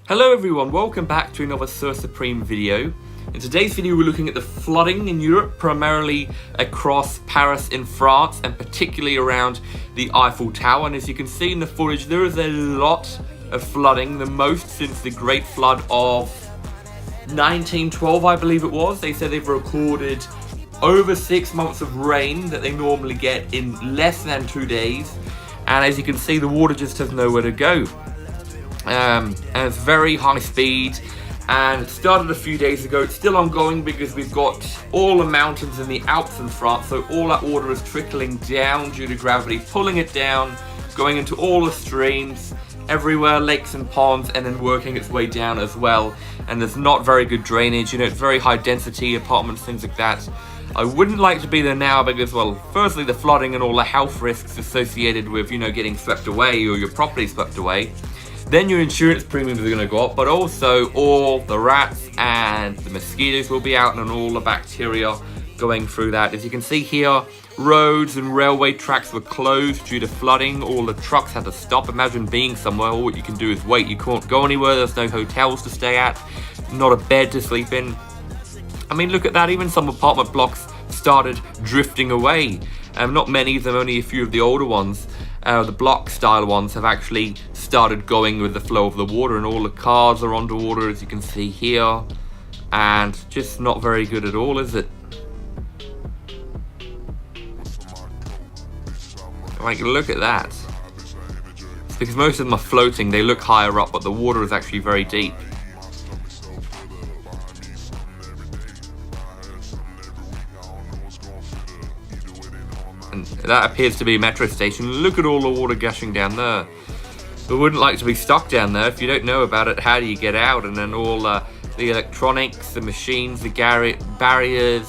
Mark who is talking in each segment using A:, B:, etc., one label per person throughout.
A: Hello everyone, welcome back to another Sir Supreme video. In today's video we're looking at the flooding in Europe, primarily across Paris in France and particularly around the Eiffel Tower. And as you can see in the footage, there is a lot of flooding, the most since the Great Flood of 1912 I believe it was. They said they've recorded over 6 months of rain that they normally get in less than 2 days. And as you can see, the water just has nowhere to go. And it's very high speed, and it started a few days ago. It's still ongoing because we've got all the mountains in the Alps in France, so all that water is trickling down due to gravity, pulling it down, going into all the streams, everywhere, lakes and ponds, and then working its way down as well. And there's not very good drainage, it's very high density apartments, things like that. I wouldn't like to be there now because, well, firstly the flooding and all the health risks associated with, getting swept away or your property swept away. Then your insurance premiums are going to go up, but also all the rats and the mosquitoes will be out and all the bacteria going through that. As you can see here, roads and railway tracks were closed due to flooding. All the trucks had to stop. Imagine being somewhere, all what you can do is wait. You can't go anywhere, there's no hotels to stay at, not a bed to sleep in. I mean, look at that, even some apartment blocks started drifting away. Not many of them, only a few of the older ones. The block style ones have actually started going with the flow of the water, and all the cars are underwater, as you can see here, and just not very good at all, is it? Like, look at that. It's because most of them are floating, they look higher up, but the water is actually very deep. And that appears to be a metro station. Look at all the water gushing down there. I wouldn't like to be stuck down there. If you don't know about it, how do you get out? And then all the electronics, the machines, the barriers,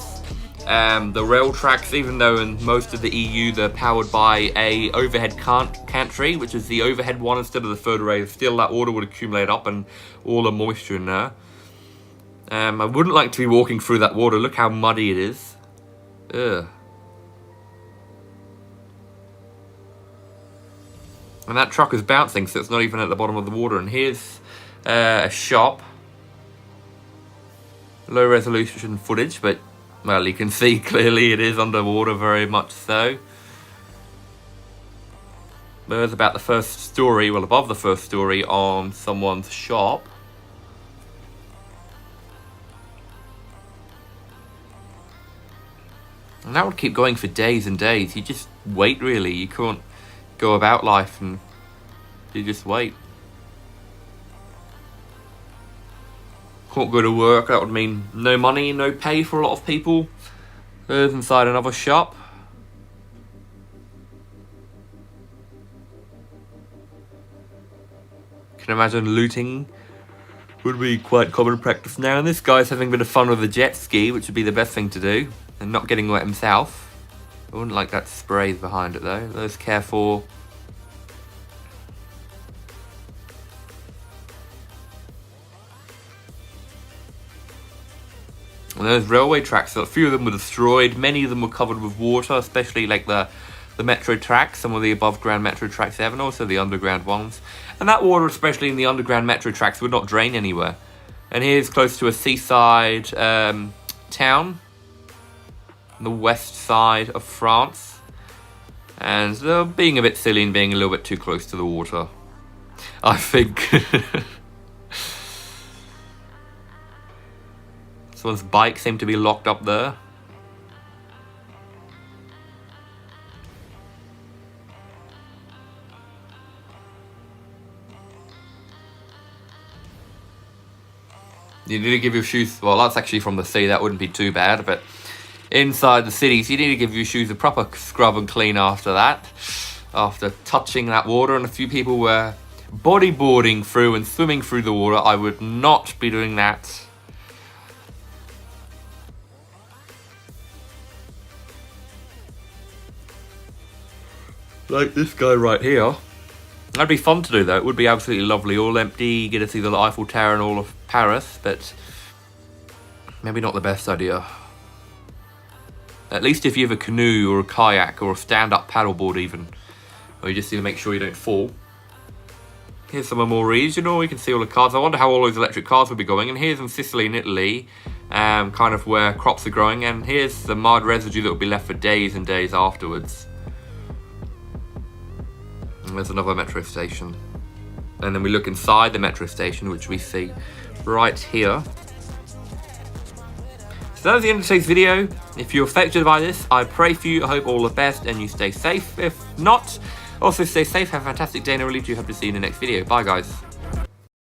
A: the rail tracks, even though in most of the EU they're powered by a overhead gantry, which is the overhead one instead of the third rail, still that water would accumulate up and all the moisture in there. I wouldn't like to be walking through that water. Look how muddy it is. Ugh. And that truck is bouncing, so it's not even at the bottom of the water. And here's a shop. Low resolution footage, but, well, you can see clearly it is underwater, very much so. There's about the first story, well, above the first story on someone's shop. And that would keep going for days and days. You just wait, really. You can't go about life, and you just wait. Can't go to work. That would mean no money, no pay for a lot of people. There's inside another shop. Can imagine looting would be quite common practice now. And this guy's having a bit of fun with a jet ski, which would be the best thing to do, and not getting wet himself. I wouldn't like that spray behind it though. Let's careful. And those railway tracks, a few of them were destroyed. Many of them were covered with water, especially like the metro tracks, some of the above ground metro tracks they have, and also the underground ones. And that water, especially in the underground metro tracks, would not drain anywhere. And here's close to a seaside town, the west side of France, and they're being a bit silly and being a little bit too close to the water, I think. Someone's bike seemed to be locked up there. You need to give your shoes, well, that's actually from the sea, that wouldn't be too bad, but inside the cities, you need to give your shoes a proper scrub and clean after that, after touching that water. And a few people were bodyboarding through and swimming through the water. I would not be doing that. Like this guy right here. That'd be fun to do though, it would be absolutely lovely, all empty, you get to see the Eiffel Tower and all of Paris, but maybe not the best idea. At least if you have a canoe or a kayak or a stand-up paddleboard even, or you just need to make sure you don't fall. Here's some more regional. You can see all the cars. I wonder how all those electric cars will be going. And here's in Sicily and Italy, kind of where crops are growing. And here's the mud residue that will be left for days and days afterwards. And there's another metro station. And then we look inside the metro station, which we see right here. So that was the end of today's video. If you're affected by this, I pray for you. I hope all the best and you stay safe. If not, also stay safe, have a fantastic day, and I really do hope to see you in the next video. Bye, guys.